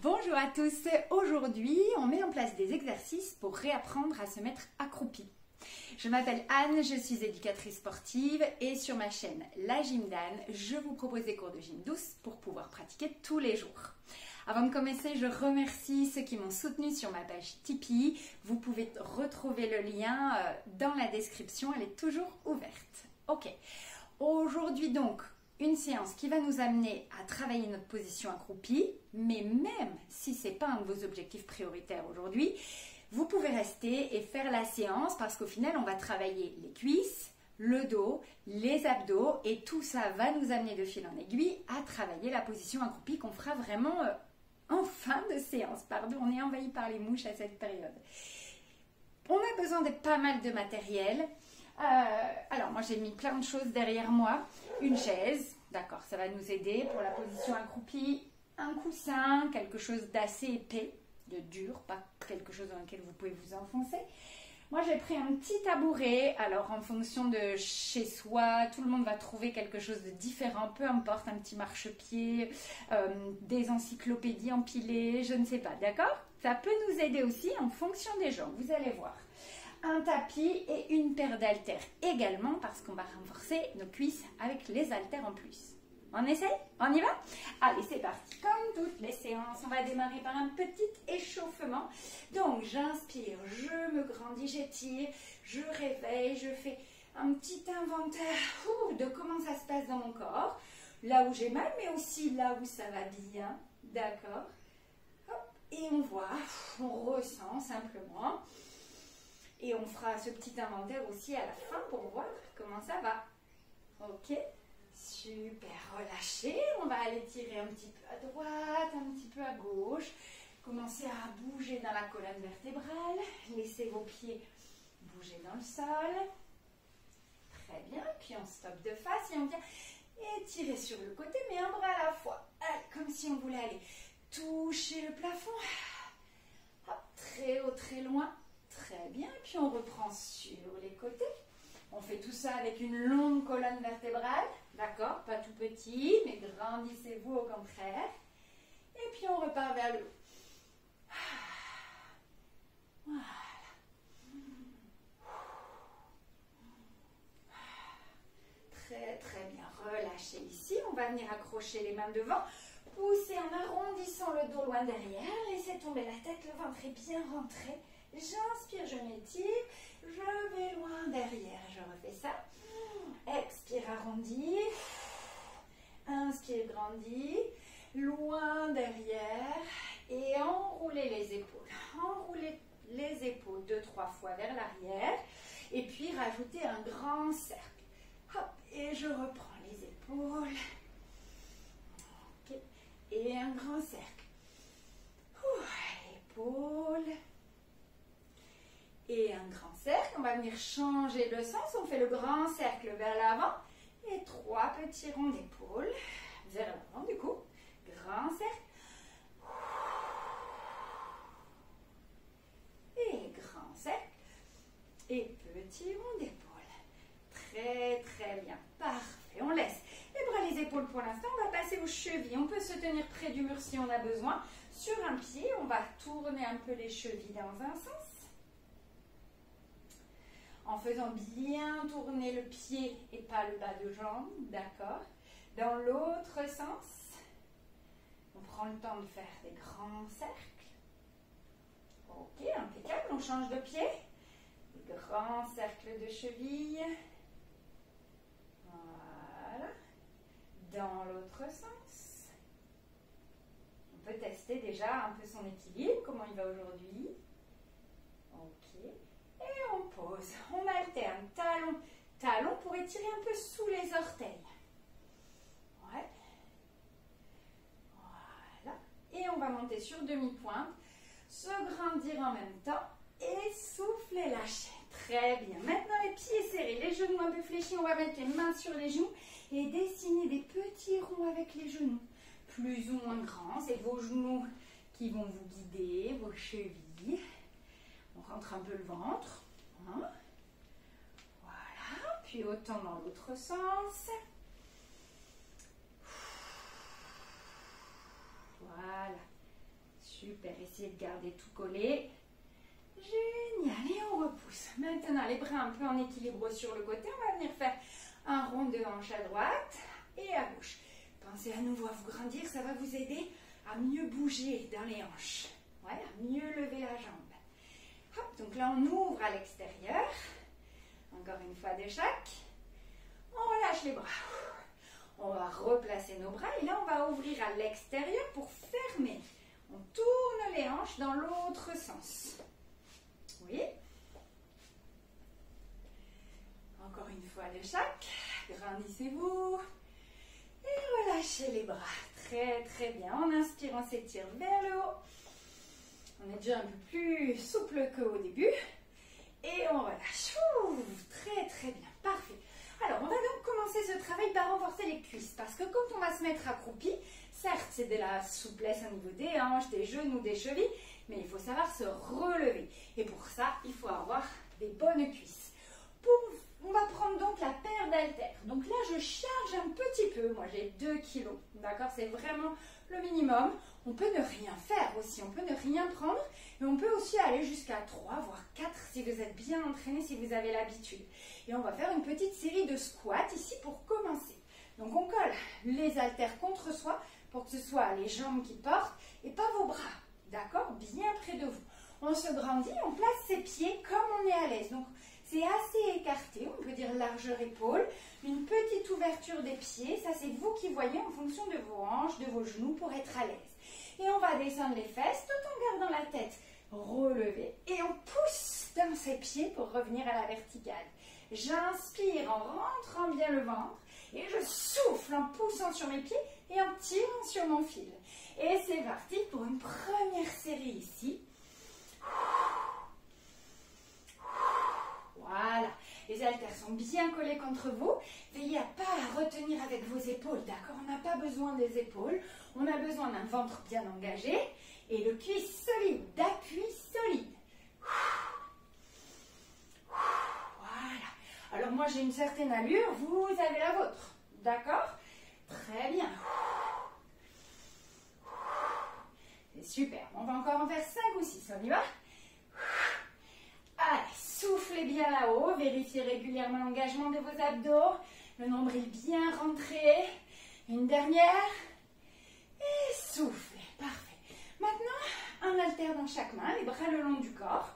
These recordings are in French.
Bonjour à tous, aujourd'hui on met en place des exercices pour réapprendre à se mettre accroupi. Je m'appelle Anne, je suis éducatrice sportive et sur ma chaîne La Gym d'Anne, je vous propose des cours de gym douce pour pouvoir pratiquer tous les jours. Avant de commencer, je remercie ceux qui m'ont soutenu sur ma page Tipeee. Vous pouvez retrouver le lien dans la description, elle est toujours ouverte. Ok, aujourd'hui donc, une séance qui va nous amener à travailler notre position accroupie, mais même si ce n'est pas un de vos objectifs prioritaires aujourd'hui, vous pouvez rester et faire la séance parce qu'au final, on va travailler les cuisses, le dos, les abdos et tout ça va nous amener de fil en aiguille à travailler la position accroupie qu'on fera vraiment en fin de séance. Pardon, on est envahi par les mouches à cette période. On a besoin de pas mal de matériel. Alors moi j'ai mis plein de choses derrière moi, une chaise, d'accord, ça va nous aider pour la position accroupie, un coussin, quelque chose d'assez épais, de dur, pas quelque chose dans lequel vous pouvez vous enfoncer. Moi j'ai pris un petit tabouret, alors en fonction de chez soi, tout le monde va trouver quelque chose de différent, peu importe, un petit marchepied, des encyclopédies empilées, je ne sais pas, d'accord? Ça peut nous aider aussi en fonction des gens, vous allez voir. Un tapis et une paire d'haltères également parce qu'on va renforcer nos cuisses avec les haltères en plus. On essaye? On y va? Allez, c'est parti. Comme toutes les séances, on va démarrer par un petit échauffement. Donc, j'inspire, je me grandis, j'étire, je réveille, je fais un petit inventaire de comment ça se passe dans mon corps. Là où j'ai mal, mais aussi là où ça va bien. D'accord? Et on voit, on ressent simplement. Et on fera ce petit inventaire aussi à la fin pour voir comment ça va. Ok, super, relâchez. On va aller tirer un petit peu à droite, un petit peu à gauche. Commencez à bouger dans la colonne vertébrale. Laissez vos pieds bouger dans le sol. Très bien, puis on stoppe de face et on vient étirer sur le côté, mais un bras à la fois. Allez, comme si on voulait aller toucher le plafond. Hop, très haut, très loin. Très bien, puis on reprend sur les côtés. On fait tout ça avec une longue colonne vertébrale, d'accord? Pas tout petit, mais grandissez-vous au contraire. Et puis on repart vers le haut. Voilà. Très très bien, relâchez ici. On va venir accrocher les mains devant. Poussez en arrondissant le dos loin derrière. Laissez tomber la tête, le ventre est bien rentré. J'inspire, je m'étire, je vais loin derrière, je refais ça. Expire, arrondi. Inspire, grandi. Loin derrière. Et enroulez les épaules. Enroulez les épaules 2-3 fois vers l'arrière. Et puis rajoutez un grand cercle. Hop, et je reprends les épaules. Okay. Et un grand cercle. Épaules. Et un grand cercle, on va venir changer le sens, on fait le grand cercle vers l'avant et 3 petits ronds d'épaule vers l'avant du coup, grand cercle et grand cercle et petit rond d'épaule. Très très bien, parfait, on laisse les bras les épaules pour l'instant, on va passer aux chevilles, on peut se tenir près du mur si on a besoin, sur un pied, on va tourner un peu les chevilles dans un sens. En faisant bien tourner le pied et pas le bas de jambe, d'accord? Dans l'autre sens, on prend le temps de faire des grands cercles. Ok, impeccable, on change de pied. Des grands cercles de cheville. Voilà. Dans l'autre sens. On peut tester déjà un peu son équilibre, comment il va aujourd'hui. Ok. Et on pose, on alterne, talon, talon pour étirer un peu sous les orteils. Ouais. Voilà. Et on va monter sur demi-pointe, se grandir en même temps et souffler, lâcher. Très bien. Maintenant les pieds serrés, les genoux un peu fléchis, on va mettre les mains sur les genoux et dessiner des petits ronds avec les genoux. Plus ou moins grands, c'est vos genoux qui vont vous guider, vos chevilles. On rentre un peu le ventre. Hein? Voilà. Puis autant dans l'autre sens. Voilà. Super, essayez de garder tout collé. Génial, et on repousse. Maintenant, les bras un peu en équilibre sur le côté. On va venir faire un rond de hanche à droite et à gauche. Pensez à nouveau à vous grandir, ça va vous aider à mieux bouger dans les hanches. Ouais, à mieux lever la jambe. Hop, donc là, on ouvre à l'extérieur. Encore une fois de chaque. On relâche les bras. On va replacer nos bras et là, on va ouvrir à l'extérieur pour fermer. On tourne les hanches dans l'autre sens. Oui. Encore une fois de chaque. Grandissez-vous. Et relâchez les bras. Très, très bien. En inspirant, on s'étire vers le haut. On est déjà un peu plus souple qu'au début. Et on relâche. Ouh, très, très bien. Parfait. Alors, on va donc commencer ce travail par renforcer les cuisses. Parce que quand on va se mettre accroupi, certes, c'est de la souplesse au niveau des hanches, des genoux, des chevilles, mais il faut savoir se relever. Et pour ça, il faut avoir des bonnes cuisses. On va prendre donc la paire d'haltères. Donc là, je charge un petit peu. Moi, j'ai 2 kilos. D'accord? C'est vraiment le minimum. On peut ne rien faire aussi. On peut ne rien prendre. Et on peut aussi aller jusqu'à 3, voire 4 si vous êtes bien entraîné, si vous avez l'habitude. Et on va faire une petite série de squats ici pour commencer. Donc, on colle les haltères contre soi pour que ce soit les jambes qui portent et pas vos bras. D'accord? Bien près de vous. On se grandit, on place ses pieds comme on est à l'aise. Donc, c'est assez écarté, on peut dire largeur épaule, une petite ouverture des pieds, ça c'est vous qui voyez en fonction de vos hanches, de vos genoux pour être à l'aise. Et on va descendre les fesses tout en gardant la tête relevée et on pousse dans ses pieds pour revenir à la verticale. J'inspire en rentrant bien le ventre et je souffle en poussant sur mes pieds et en tirant sur mon fil. Et c'est parti pour une première série ici. Voilà, les haltères sont bien collés contre vous. Veillez à ne pas retenir avec vos épaules, d'accord? On n'a pas besoin des épaules, on a besoin d'un ventre bien engagé et de cuisses solides, d'appui solide. Voilà. Alors moi j'ai une certaine allure, vous avez la vôtre, d'accord? Très bien. C'est super. On va encore en faire 5 ou 6, on y va? Allez, soufflez bien là-haut, vérifiez régulièrement l'engagement de vos abdos, le nombril bien rentré. Une dernière. Et soufflez, parfait. Maintenant, un haltère dans chaque main, les bras le long du corps.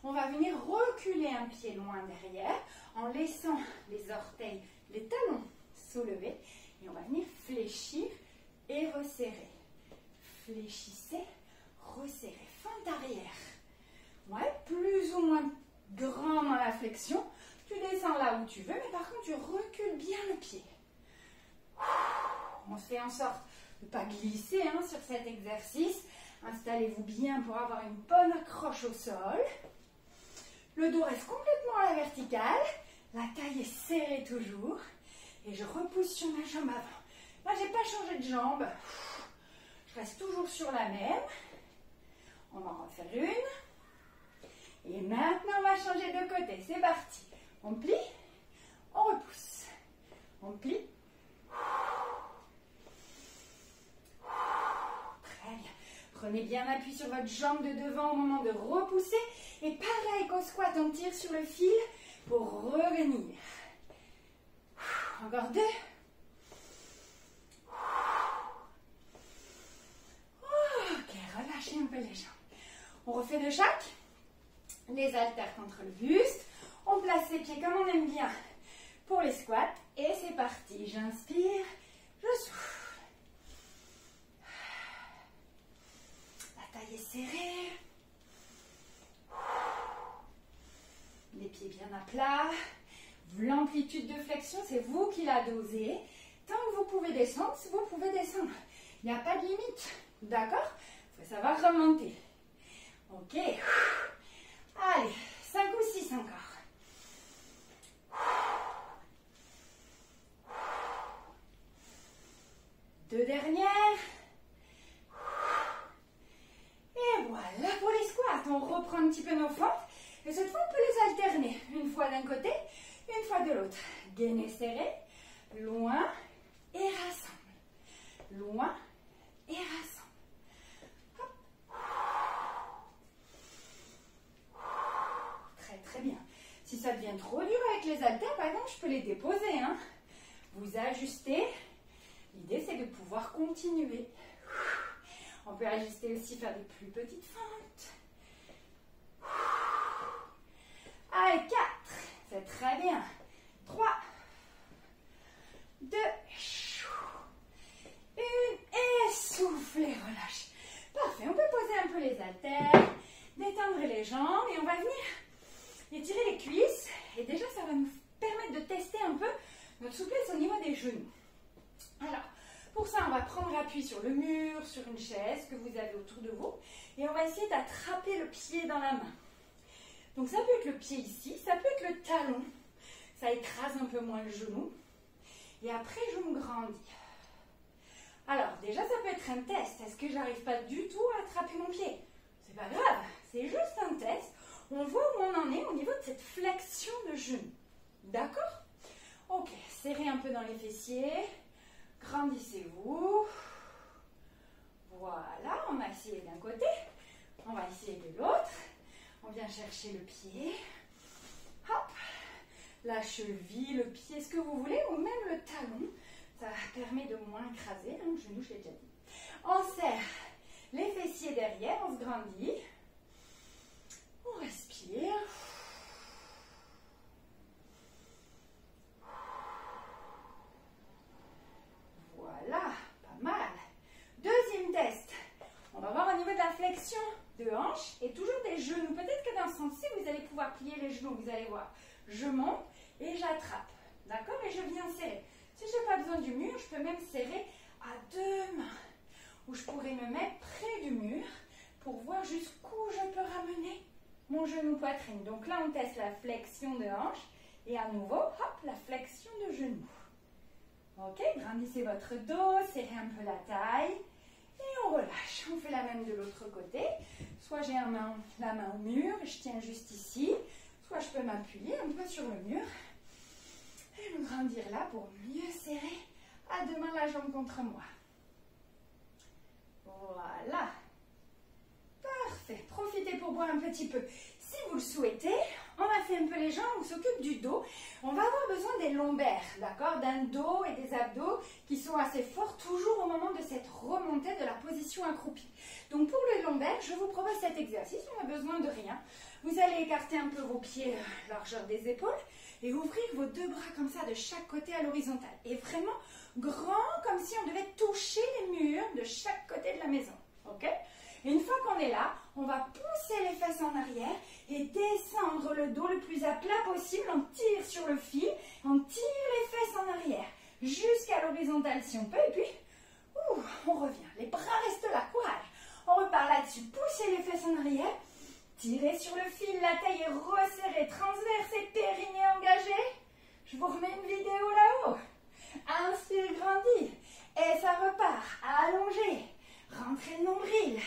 On va venir reculer un pied loin derrière en laissant les orteils, les talons soulevés. Et on va venir fléchir et resserrer. Fléchissez, resserrez, fente arrière. Ouais, plus ou moins grand dans la flexion. Tu descends là où tu veux, mais par contre, tu recules bien le pied. On fait en sorte de ne pas glisser sur cet exercice. Installez-vous bien pour avoir une bonne accroche au sol. Le dos reste complètement à la verticale. La taille est serrée toujours. Et je repousse sur ma jambe avant. Là, je n'ai pas changé de jambe. Je reste toujours sur la même. On va en refaire une. Et maintenant, on va changer de côté. C'est parti. On plie, on repousse. On plie. Très bien. Prenez bien appui sur votre jambe de devant au moment de repousser. Et pareil qu'au squat, on tire sur le fil pour revenir. Encore 2. Ok, relâchez un peu les jambes. On refait de chaque. Les haltères contre le buste. On place les pieds comme on aime bien pour les squats. Et c'est parti. J'inspire, je souffle. La taille est serrée. Les pieds bien à plat. L'amplitude de flexion, c'est vous qui la dosez. Tant que vous pouvez descendre, vous pouvez descendre. Il n'y a pas de limite. D'accord? Il faut savoir remonter. Ok. Allez, 5 ou 6 encore. Deux dernières. Et voilà pour les squats. On reprend un petit peu nos fentes. Et cette fois, on peut les alterner. Une fois d'un côté, une fois de l'autre. Gainez serré, loin et rassemble. Loin et rassemble. Hop. devient trop dur avec les haltères, par exemple, je peux les déposer. Hein. Vous ajustez. L'idée, c'est de pouvoir continuer. On peut ajuster aussi, faire des plus petites fentes. Allez, 4. C'est très bien. 3, 2, 1. Et soufflez, relâche. Parfait. On peut poser un peu les haltères, détendre les jambes et on va venir étirer les cuisses. Et déjà, ça va nous permettre de tester un peu notre souplesse au niveau des genoux. Alors, pour ça, on va prendre appui sur le mur, sur une chaise que vous avez autour de vous. Et on va essayer d'attraper le pied dans la main. Donc, ça peut être le pied ici, ça peut être le talon. Ça écrase un peu moins le genou. Et après, je me grandis. Alors, déjà, ça peut être un test. Est-ce que j'arrive pas du tout à attraper mon pied? C'est pas grave, c'est juste un test. On voit où on en est au niveau de cette flexion de genou. D'accord? Ok, serrez un peu dans les fessiers. Grandissez-vous. Voilà, on a essayé d'un côté. On va essayer de l'autre. On vient chercher le pied. Hop. La cheville, le pied, ce que vous voulez, ou même le talon. Ça permet de moins écraser. Le genou, je l'ai déjà dit. On serre les fessiers derrière, on se grandit. On respire. Voilà, pas mal. Deuxième test. On va voir au niveau de la flexion de hanche et toujours des genoux. Peut-être que dans ce sens-ci, vous allez pouvoir plier les genoux. Vous allez voir. Je monte et j'attrape. D'accord? Et je viens serrer. Si je n'ai pas besoin du mur, je peux même serrer à deux mains. Ou je pourrais me mettre près du mur pour voir jusqu'où je peux ramener mon genou poitrine. Donc là, on teste la flexion de hanche. Et à nouveau, hop, la flexion de genou. Ok, grandissez votre dos, serrez un peu la taille. Et on relâche. On fait la même de l'autre côté. Soit j'ai la main au mur, je tiens juste ici. Soit je peux m'appuyer un peu sur le mur. Et me grandir là pour mieux serrer à deux mains la jambe contre moi. Voilà. Parfait. Profitez pour boire un petit peu. Si vous le souhaitez, on a fait un peu les jambes, on s'occupe du dos. On va avoir besoin des lombaires, d'accord? D'un dos et des abdos qui sont assez forts toujours au moment de cette remontée de la position accroupie. Donc pour les lombaires, je vous propose cet exercice. On n'a besoin de rien. Vous allez écarter un peu vos pieds à la largeur des épaules et ouvrir vos deux bras comme ça de chaque côté à l'horizontale. Et vraiment grand, comme si on devait toucher les murs de chaque côté de la maison. Ok? Et une fois qu'on est là, on va pousser les fesses en arrière et descendre le dos le plus à plat possible. On tire sur le fil, on tire les fesses en arrière jusqu'à l'horizontale si on peut. Et puis, on revient. Les bras restent là, courage. On repart là-dessus, poussez les fesses en arrière. Tirez sur le fil, la taille est resserrée, transverse et périnée engagé. Je vous remets une vidéo là-haut. Inspire, grandis. Et ça repart. Allongez. Rentrez le nombril.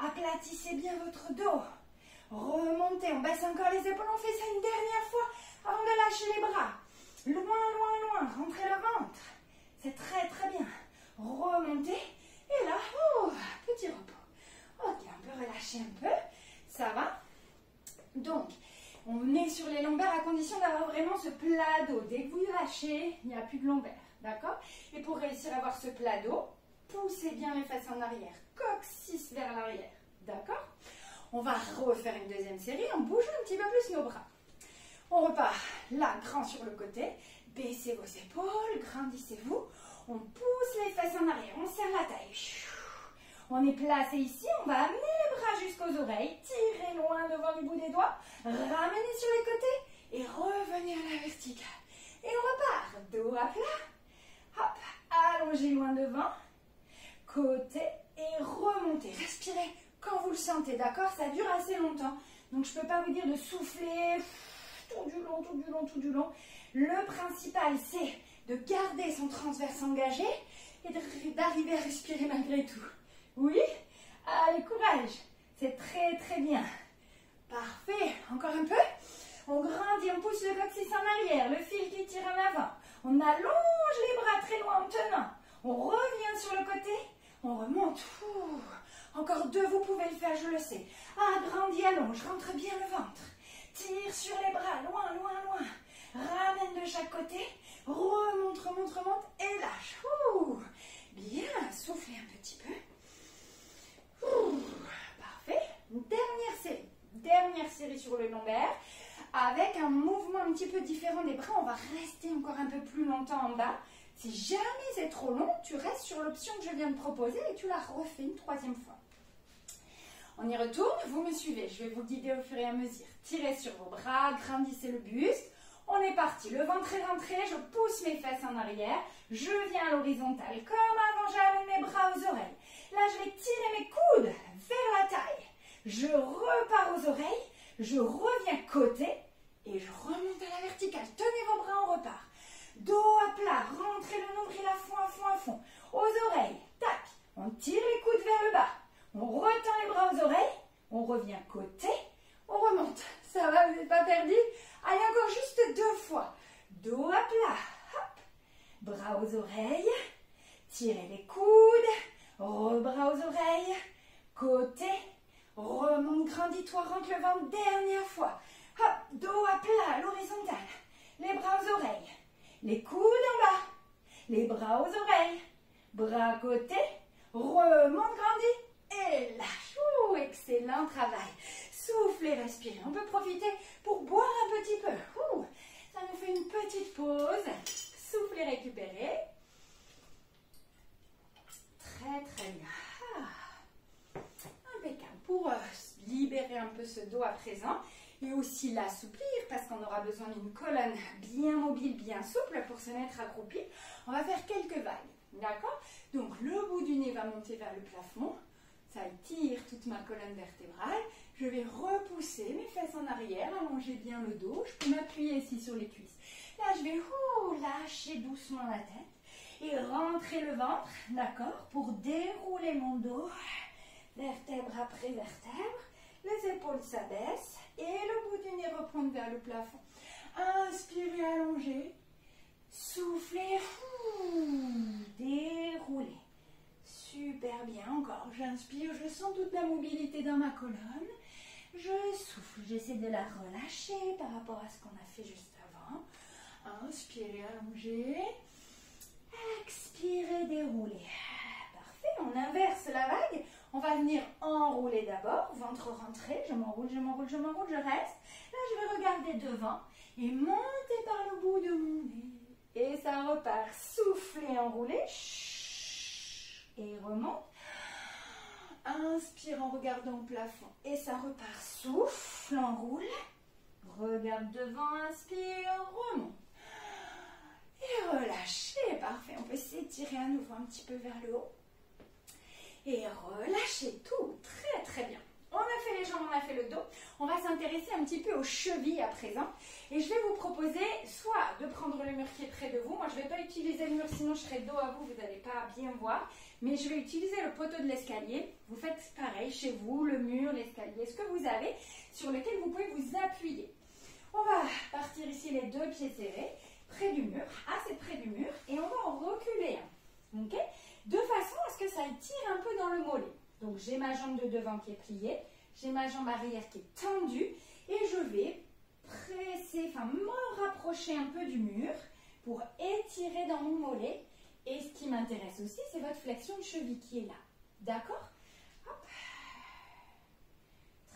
Aplatissez bien votre dos. Remontez. On baisse encore les épaules. On fait ça une dernière fois avant de lâcher les bras. Loin, loin, loin. Rentrez le ventre. C'est très, très bien. Remontez. Et là, petit repos. Ok, on peut relâcher un peu. Ça va? Donc, on est sur les lombaires à condition d'avoir vraiment ce plat dos. Dès que vous lâchez, il n'y a plus de lombaires. D'accord? Et pour réussir à avoir ce plat dos, poussez bien les fesses en arrière. Coccyx vers l'arrière. D'accord? On va refaire une deuxième série. On bouge un petit peu plus nos bras. On repart là, grand sur le côté. Baissez vos épaules, grandissez-vous. On pousse les fesses en arrière. On serre la taille. On est placé ici, on va amener les bras jusqu'aux oreilles, tirez loin devant du bout des doigts, ramenez sur les côtés et revenez à la verticale. Et on repart, dos à plat, hop, allongez loin devant, côté et remontez. Respirez quand vous le sentez, d'accord? Ça dure assez longtemps, donc je ne peux pas vous dire de souffler tout du long, tout du long, tout du long. Le principal, c'est de garder son transverse engagé et d'arriver à respirer malgré tout. Oui? Allez, courage. C'est très, très bien. Parfait. Encore un peu. On grandit, on pousse le coccyx en arrière, le fil qui tire en avant. On allonge les bras très loin en tenant. On revient sur le côté. On remonte. Encore deux, vous pouvez le faire, je le sais. Agrandis, allonge, rentre bien le ventre. Tire sur les bras, loin, loin, loin. Ramène de chaque côté. Remonte, remonte, remonte et lâche. Ouh. Bien, soufflez un petit peu. Ouh. Parfait. Dernière série sur le lombaire. Avec un mouvement un petit peu différent des bras, on va rester encore un peu plus longtemps en bas. Si jamais c'est trop long, tu restes sur l'option que je viens de proposer et tu la refais une troisième fois. On y retourne, vous me suivez, je vais vous guider au fur et à mesure. Tirez sur vos bras, grandissez le buste. On est parti, le ventre est rentré, je pousse mes fesses en arrière, je viens à l'horizontale. Comme avant, j'amène mes bras aux oreilles. Là, je vais tirer mes coudes vers la taille. Je repars aux oreilles, je reviens côté et je remonte à la verticale. Tenez vos bras, on repart. Dos à plat, rentrez le nombril à fond, à fond, à fond. Aux oreilles, tac, on tire les coudes vers le bas. On retend les bras aux oreilles, on revient côté, on remonte. Ça va, vous n'êtes pas perdu? Allez, encore juste 2 fois. Dos à plat, hop. Bras aux oreilles, tirez les coudes, bras aux oreilles, côté, remonte, grandis-toi, rentre le ventre, dernière fois. Hop, dos à plat, à l'horizontale, les bras aux oreilles, les coudes en bas, les bras aux oreilles, bras côté, remonte, grandis et lâche. Ouh, excellent travail. Soufflez, respirez. On peut profiter pour boire un petit peu. Ouh, ça nous fait une petite pause. Soufflez, récupérez. Très, très bien. Impeccable. Pour libérer un peu ce dos à présent et aussi l'assouplir parce qu'on aura besoin d'une colonne bien mobile, bien souple pour se mettre accroupi, on va faire quelques vagues. D'accord? Donc, le bout du nez va monter vers le plafond. Ça étire toute ma colonne vertébrale. Je vais repousser mes fesses en arrière, allonger bien le dos. Je peux m'appuyer ici sur les cuisses. Là, je vais lâcher doucement la tête et rentrer le ventre, d'accord, pour dérouler mon dos, vertèbre après vertèbre. Les épaules s'abaissent et le bout du nez repointe vers le plafond. Inspirez, allongez. Soufflez, déroulez. Super bien, encore. J'inspire, je sens toute la mobilité dans ma colonne. Je souffle, j'essaie de la relâcher par rapport à ce qu'on a fait juste avant. Inspirez, allongez. Expirez, déroulez. Parfait, on inverse la vague. On va venir enrouler d'abord, ventre rentré. Je m'enroule, je m'enroule, je m'enroule, je reste. Là, je vais regarder devant et monter par le bout de mon nez. Et ça repart. Soufflez, enroulez. Et remonte. Inspire en regardant au plafond. Et ça repart. Souffle, enroule. Regarde devant, inspire, remonte. Et relâchez. Parfait. On peut s'étirer à nouveau un petit peu vers le haut. Et relâchez tout. Très, très bien. On a fait les jambes, on a fait le dos. On va s'intéresser un petit peu aux chevilles à présent. Et je vais vous proposer soit de prendre le mur qui est près de vous. Moi, je ne vais pas utiliser le mur, sinon je serai dos à vous, vous n'allez pas bien voir. Mais je vais utiliser le poteau de l'escalier. Vous faites pareil chez vous, le mur, l'escalier, ce que vous avez, sur lequel vous pouvez vous appuyer. On va partir ici les 2 pieds serrés, près du mur, assez près du mur. Et on va en reculer un. Ok ? De façon à ce que ça tire un peu dans le mollet. Donc, j'ai ma jambe de devant qui est pliée, j'ai ma jambe arrière qui est tendue et je vais presser, me rapprocher un peu du mur pour étirer dans mon mollet. Et ce qui m'intéresse aussi, c'est votre flexion de cheville qui est là. D'accord? Hop.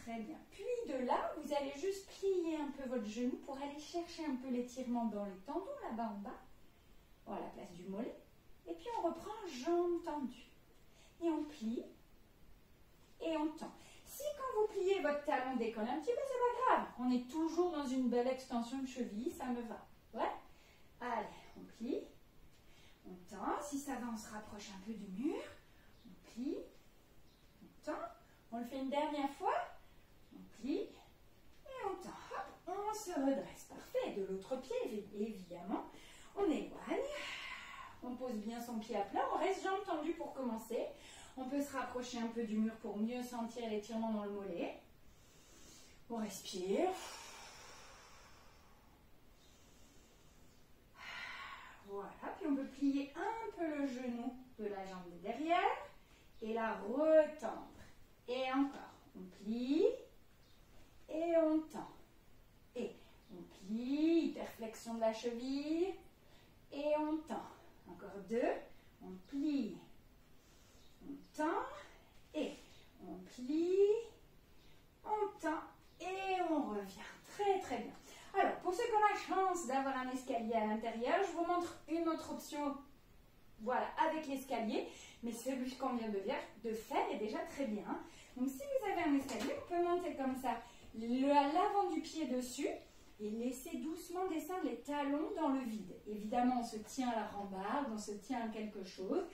Très bien. Puis de là, vous allez juste plier un peu votre genou pour aller chercher un peu l'étirement dans le tendon, là-bas en bas, à la place du mollet. Et puis on reprend jambes tendues. Et on plie. Et on tend. Si quand vous pliez votre talon décolle un petit peu, c'est pas grave. On est toujours dans une belle extension de cheville, ça me va. Ouais? Allez, on plie. On tend. Si ça va, on se rapproche un peu du mur. On plie. On tend. On le fait une dernière fois. On plie. Et on tend. Hop, on se redresse. Parfait. De l'autre pied, évidemment. On éloigne. On pose bien son pied à plat. On reste jambes tendues pour commencer. On peut se rapprocher un peu du mur pour mieux sentir l'étirement dans le mollet. On respire. Voilà. Puis on peut plier un peu le genou de la jambe de derrière et la retendre. Et encore. On plie et on tend. On plie, hyperflexion de la cheville. Et on tend. Encore 2. On plie. On tend. Et on plie. On tend. Et on revient. Très très bien. Alors, pour ceux qui ont la chance d'avoir un escalier à l'intérieur, je vous montre une autre option. Voilà, avec l'escalier. Mais celui qu'on vient de faire est déjà très bien. Donc, si vous avez un escalier, on peut monter comme ça l'avant du pied dessus et laisser doucement descendre les talons dans le vide. Évidemment, on se tient à la rambarde, on se tient à quelque chose.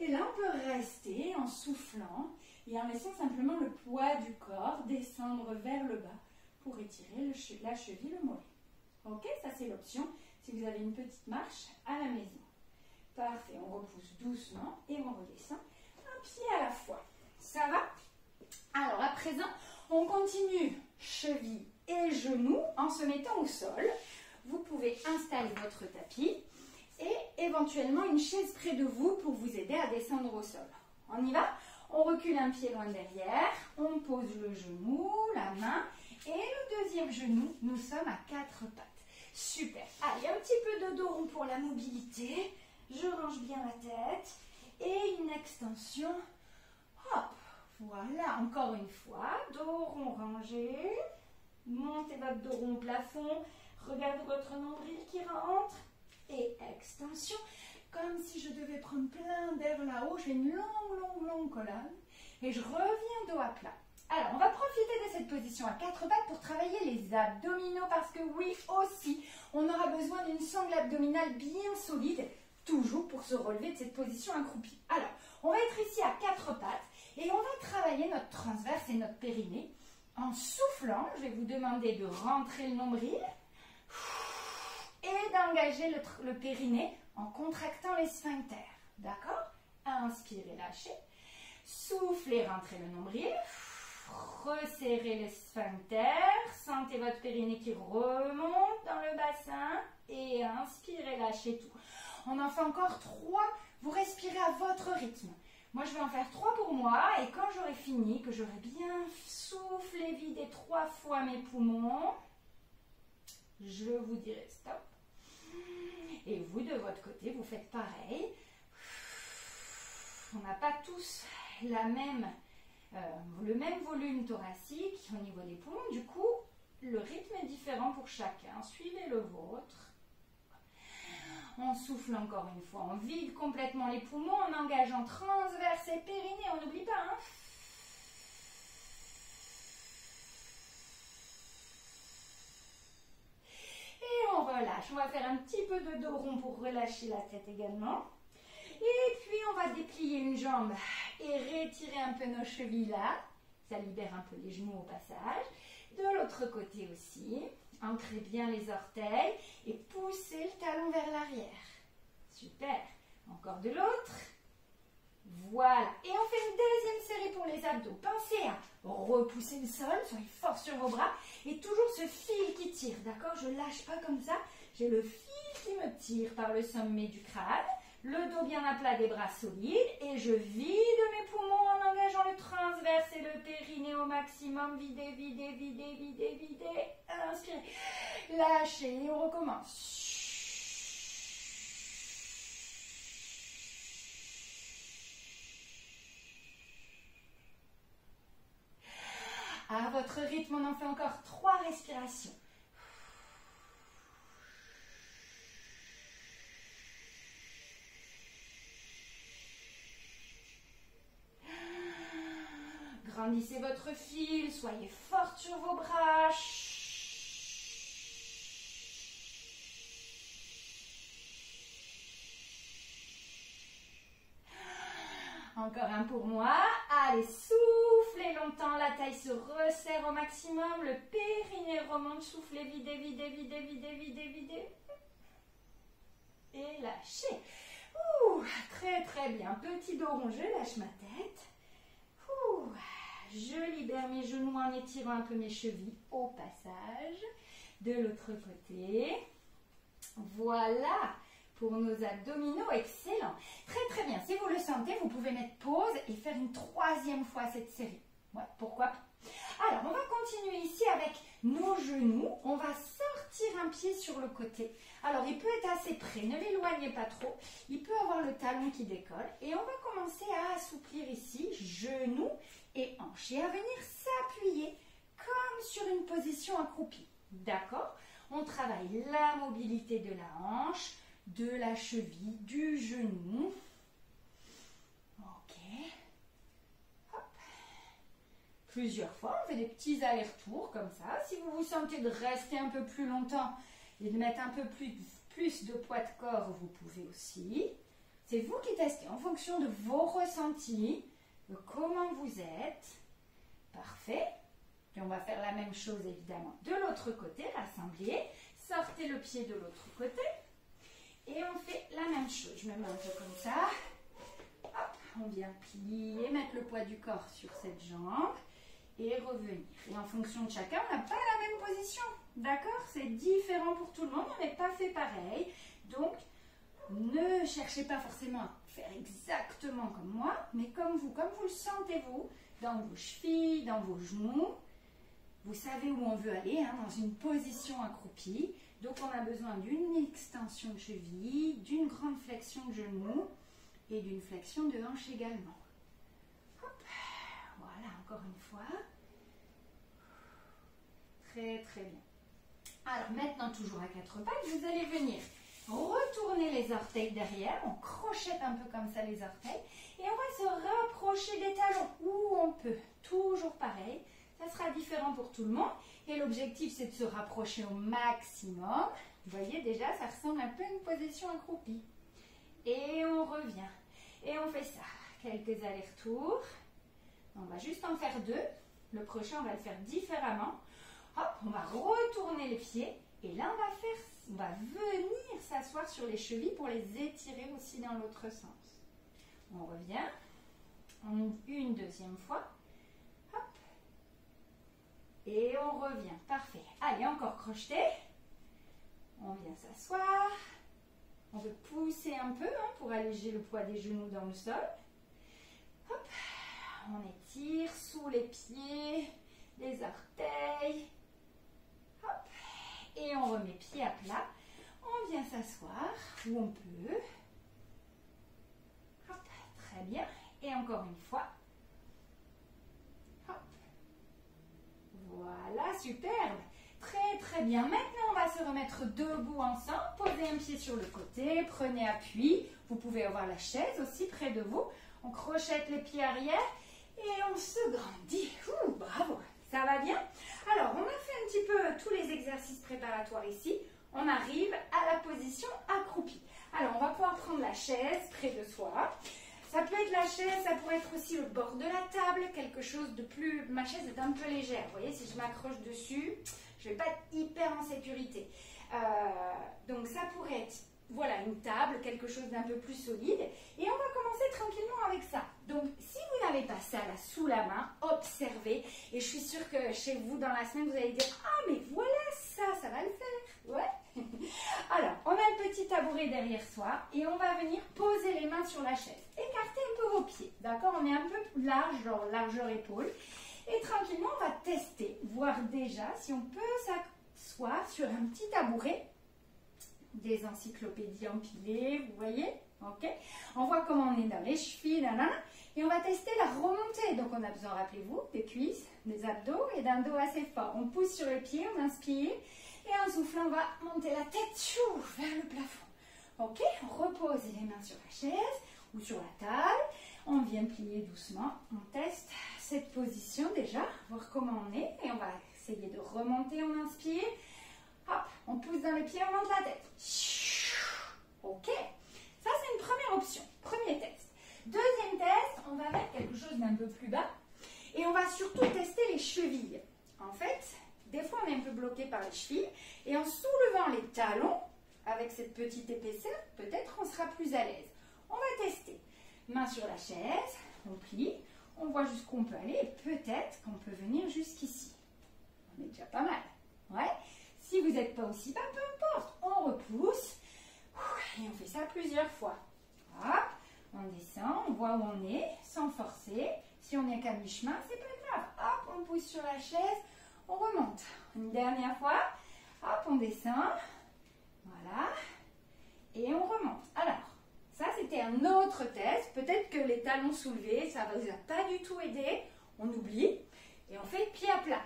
Et là, on peut rester en soufflant et en laissant simplement le poids du corps descendre vers le bas pour étirer la cheville, le mollet. Ok, ça c'est l'option si vous avez une petite marche à la maison. Parfait, on repousse doucement et on redescend un pied à la fois. Ça va? Alors à présent, on continue cheville et genoux en se mettant au sol. Vous pouvez installer votre tapis et éventuellement une chaise près de vous pour vous aider à descendre au sol. On y va? On recule un pied loin derrière, on pose le genou, la main et le deuxième genou, nous sommes à 4 pattes. Super. Allez, un petit peu de dos rond pour la mobilité. Je range bien la tête et une extension. Hop, voilà, encore une fois, dos rond rangé. Montez votre dos rond au plafond. Regardez votre nombril qui rentre. Et extension. Comme si je devais prendre plein d'air là-haut. J'ai une longue colonne. Et je reviens dos à plat. Alors, on va profiter de cette position à 4 pattes pour travailler les abdominaux. Parce que oui, aussi, on aura besoin d'une sangle abdominale bien solide. Toujours pour se relever de cette position accroupie. Alors, on va être ici à 4 pattes. Et on va travailler notre transverse et notre périnée. En soufflant, je vais vous demander de rentrer le nombril et d'engager le périnée en contractant les sphincters. D'accord? Inspirez, lâchez. Soufflez, rentrez le nombril. Resserrez les sphincters. Sentez votre périnée qui remonte dans le bassin. Et inspirez, lâchez tout. On en fait encore 3. Vous respirez à votre rythme. Moi, je vais en faire 3 pour moi. Et quand j'aurai fini, que j'aurai bien soufflé, vidé 3 fois mes poumons, je vous dirai stop. Et vous, de votre côté, vous faites pareil. On n'a pas tous le même volume thoracique au niveau des poumons. Du coup, le rythme est différent pour chacun. Suivez le vôtre. On souffle encore une fois. On vide complètement les poumons en engageant transverse et périnée. On n'oublie pas, hein? Et on relâche. On va faire un petit peu de dos rond pour relâcher la tête également. Et puis, on va déplier une jambe et retirer un peu nos chevilles là. Ça libère un peu les genoux au passage. De l'autre côté aussi. Ancrez bien les orteils et poussez le talon vers l'arrière. Super. Encore de l'autre. Voilà. Et on fait une deuxième série pour les abdos. Pensez à repousser le sol, soyez fort sur vos bras. Et toujours ce fil qui tire, d'accord? Je ne lâche pas comme ça. J'ai le fil qui me tire par le sommet du crâne. Le dos bien à plat, des bras solides. Et je vide mes poumons en engageant le transverse et le périnée au maximum. Videz, videz, videz, videz, videz. Inspirez. Lâchez et on recommence. À votre rythme, on en fait encore 3 respirations. Grandissez votre fil, soyez forte sur vos bras. Encore un pour moi. Allez, soufflez longtemps, la taille se resserre au maximum, le périnée remonte, soufflez, videz, videz, videz, videz, videz, videz. Et lâchez. Ouh, très très bien. Petit dos rond, je lâche ma tête. Ouh, je libère mes genoux en étirant un peu mes chevilles au passage. De l'autre côté. Voilà. Pour nos abdominaux, excellent. Très très bien. Si vous le sentez, vous pouvez mettre pause et faire une 3e fois cette série. Ouais, pourquoi pas. Alors, on va continuer ici avec nos genoux. On va sortir un pied sur le côté. Alors, il peut être assez près, ne l'éloignez pas trop. Il peut avoir le talon qui décolle. Et on va commencer à assouplir ici, genoux et hanches. Et à venir s'appuyer comme sur une position accroupie. D'accord? On travaille la mobilité de la hanche, de la cheville, du genou. Ok. Hop. Plusieurs fois, on fait des petits allers-retours comme ça. Si vous vous sentez de rester un peu plus longtemps et de mettre un peu plus de poids de corps, vous pouvez aussi. C'est vous qui testez en fonction de vos ressentis, de comment vous êtes. Parfait. Et on va faire la même chose évidemment de l'autre côté, rassembler. Sortez le pied de l'autre côté. Et on fait la même chose. Je me mets un peu comme ça. Hop, on vient plier, mettre le poids du corps sur cette jambe et revenir. Et en fonction de chacun, on n'a pas la même position. D'accord? C'est différent pour tout le monde. On n'est pas fait pareil. Donc, ne cherchez pas forcément à faire exactement comme moi, mais comme vous le sentez vous, dans vos chevilles, dans vos genoux. Vous savez où on veut aller, hein, dans une position accroupie. Donc, on a besoin d'une extension de cheville, d'une grande flexion de genou et d'une flexion de hanche également. Hop. Voilà, encore une fois. Très, très bien. Alors, maintenant, toujours à quatre pattes, vous allez venir retourner les orteils derrière. On crochette un peu comme ça les orteils. Et on va se rapprocher des talons où on peut. Toujours pareil. Ça sera différent pour tout le monde. Et l'objectif, c'est de se rapprocher au maximum. Vous voyez déjà, ça ressemble un peu à une position accroupie. Et on revient. Et on fait ça. Quelques allers-retours. On va juste en faire deux. Le prochain, on va le faire différemment. Hop, on va retourner les pieds. Et là, on va venir s'asseoir sur les chevilles pour les étirer aussi dans l'autre sens. On revient. Une deuxième fois. Hop. Et on revient. Parfait. Allez, encore crocheter. On vient s'asseoir. On veut pousser un peu pour alléger le poids des genoux dans le sol. Hop. On étire sous les pieds, les orteils. Hop. Et on remet pied à plat. On vient s'asseoir où on peut. Hop. Très bien. Et encore une fois. Hop. Voilà, superbe. Très très bien. Maintenant, on va se remettre debout ensemble. Posez un pied sur le côté. Prenez appui. Vous pouvez avoir la chaise aussi près de vous. On crochette les pieds arrière et on se grandit. Ouh, bravo. Ça va bien? Alors, on a fait un petit peu tous les exercices préparatoires ici. On arrive à la position accroupie. Alors, on va pouvoir prendre la chaise près de soi. Ça peut être la chaise, ça pourrait être aussi le bord de la table, quelque chose de plus... Ma chaise est un peu légère, vous voyez, si je m'accroche dessus, je ne vais pas être hyper en sécurité. Donc ça pourrait être, voilà, une table, quelque chose d'un peu plus solide. Et on va commencer tranquillement avec ça. Donc, si vous n'avez pas ça là sous la main, observez. Et je suis sûre que chez vous, dans la semaine, vous allez dire « Ah, mais voilà ça va le faire. » Ouais. Alors, on a le petit tabouret derrière soi et on va venir poser les mains sur la chaise. Écartez un peu vos pieds, d'accord? On est un peu large, genre largeur épaule. Et tranquillement, on va tester, voir déjà si on peut s'asseoir sur un petit tabouret. Des encyclopédies empilées, vous voyez? Ok. On voit comment on est dans les chevilles, et on va tester la remontée. Donc, on a besoin, rappelez-vous, des cuisses, des abdos et d'un dos assez fort. On pousse sur les pieds, on inspire. Et en soufflant, on va monter la tête vers le plafond. Ok, on repose les mains sur la chaise ou sur la table. On vient plier doucement. On teste cette position déjà, voir comment on est. Et on va essayer de remonter, on inspire. Hop, on pousse dans les pieds, on monte la tête. Ok, ça c'est une première option, premier test. Deuxième test, on va mettre quelque chose d'un peu plus bas. Et on va surtout tester les chevilles. En fait, des fois, on est un peu bloqué par les chevilles. Et en soulevant les talons, avec cette petite épaisseur, peut-être qu'on sera plus à l'aise. On va tester. Main sur la chaise, on plie, on voit jusqu'où on peut aller. Et peut-être qu'on peut venir jusqu'ici. On est déjà pas mal. Ouais. Si vous n'êtes pas aussi bas, peu importe. On repousse. Et on fait ça plusieurs fois. Hop. On descend, on voit où on est, sans forcer. Si on n'est qu'à mi-chemin, c'est pas grave. Hop, on pousse sur la chaise, on remonte. Une dernière fois, hop, on descend, voilà, et on remonte. Alors, ça c'était un autre test, peut-être que les talons soulevés, ça ne vous a pas du tout aidé, on oublie, et on fait pied à plat.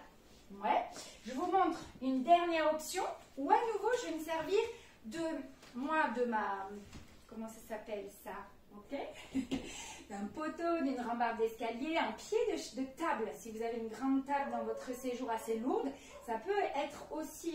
Ouais. Je vous montre une dernière option, où à nouveau je vais me servir de ma, comment ça s'appelle ça, ok, d'un poteau, d'une rambarde d'escalier, un pied de table. Si vous avez une grande table dans votre séjour assez lourde, ça peut être aussi,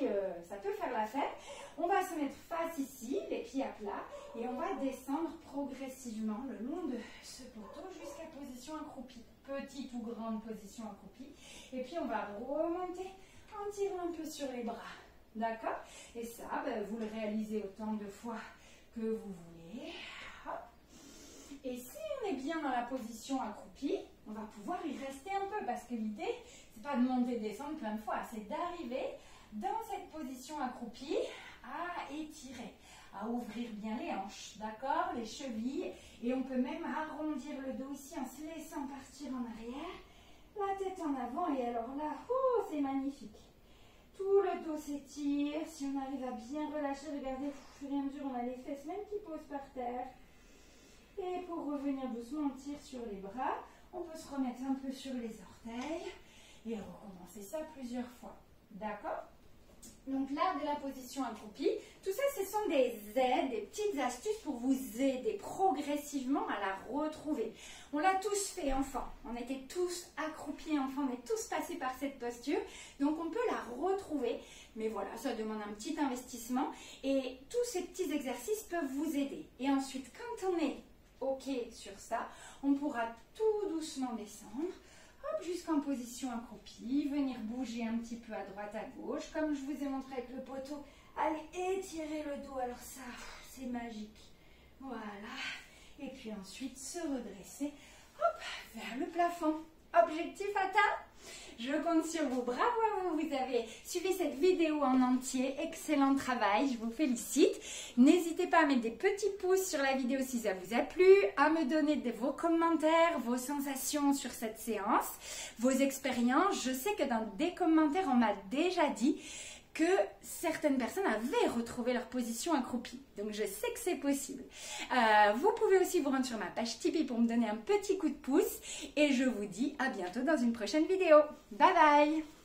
ça peut faire l'affaire. On va se mettre face ici, les pieds à plat, et on va descendre progressivement le long de ce poteau jusqu'à position accroupie. Petite ou grande position accroupie. Et puis on va remonter en tirant un peu sur les bras. D'accord? Et ça, vous le réalisez autant de fois que vous voulez. Hop. Et si on est bien dans la position accroupie, on va pouvoir y rester un peu parce que l'idée, c'est pas de monter et descendre plein de fois, c'est d'arriver dans cette position accroupie à étirer, à ouvrir bien les hanches, d'accord, les chevilles, et on peut même arrondir le dos ici en se laissant partir en arrière, la tête en avant, et alors là, oh, c'est magnifique. Tout le dos s'étire, si on arrive à bien relâcher, regardez, au fur et à mesure, on a les fesses même qui posent par terre. Et pour revenir doucement, on tire sur les bras, on peut se remettre un peu sur les orteils, et recommencer ça plusieurs fois, d'accord? Donc l'art de la position accroupie, tout ça ce sont des aides, des petites astuces pour vous aider progressivement à la retrouver. On l'a tous fait enfant, on était tous accroupis enfant, on est tous passés par cette posture, donc on peut la retrouver. Mais voilà, ça demande un petit investissement et tous ces petits exercices peuvent vous aider. Et ensuite, quand on est OK sur ça, on pourra tout doucement descendre. Jusqu'en position accroupie, venir bouger un petit peu à droite, à gauche, comme je vous ai montré avec le poteau. Allez, étirer le dos, alors ça, c'est magique. Voilà. Et puis ensuite, se redresser, hop, vers le plafond. Objectif atteint? Je compte sur vous. Bravo à vous, vous avez suivi cette vidéo en entier. Excellent travail, je vous félicite. N'hésitez pas à mettre des petits pouces sur la vidéo si ça vous a plu, à me donner vos commentaires, vos sensations sur cette séance, vos expériences. Je sais que dans des commentaires, on m'a déjà dit que certaines personnes avaient retrouvé leur position accroupie. Donc, je sais que c'est possible. Vous pouvez aussi vous rendre sur ma page Tipeee pour me donner un petit coup de pouce. Et je vous dis à bientôt dans une prochaine vidéo. Bye bye!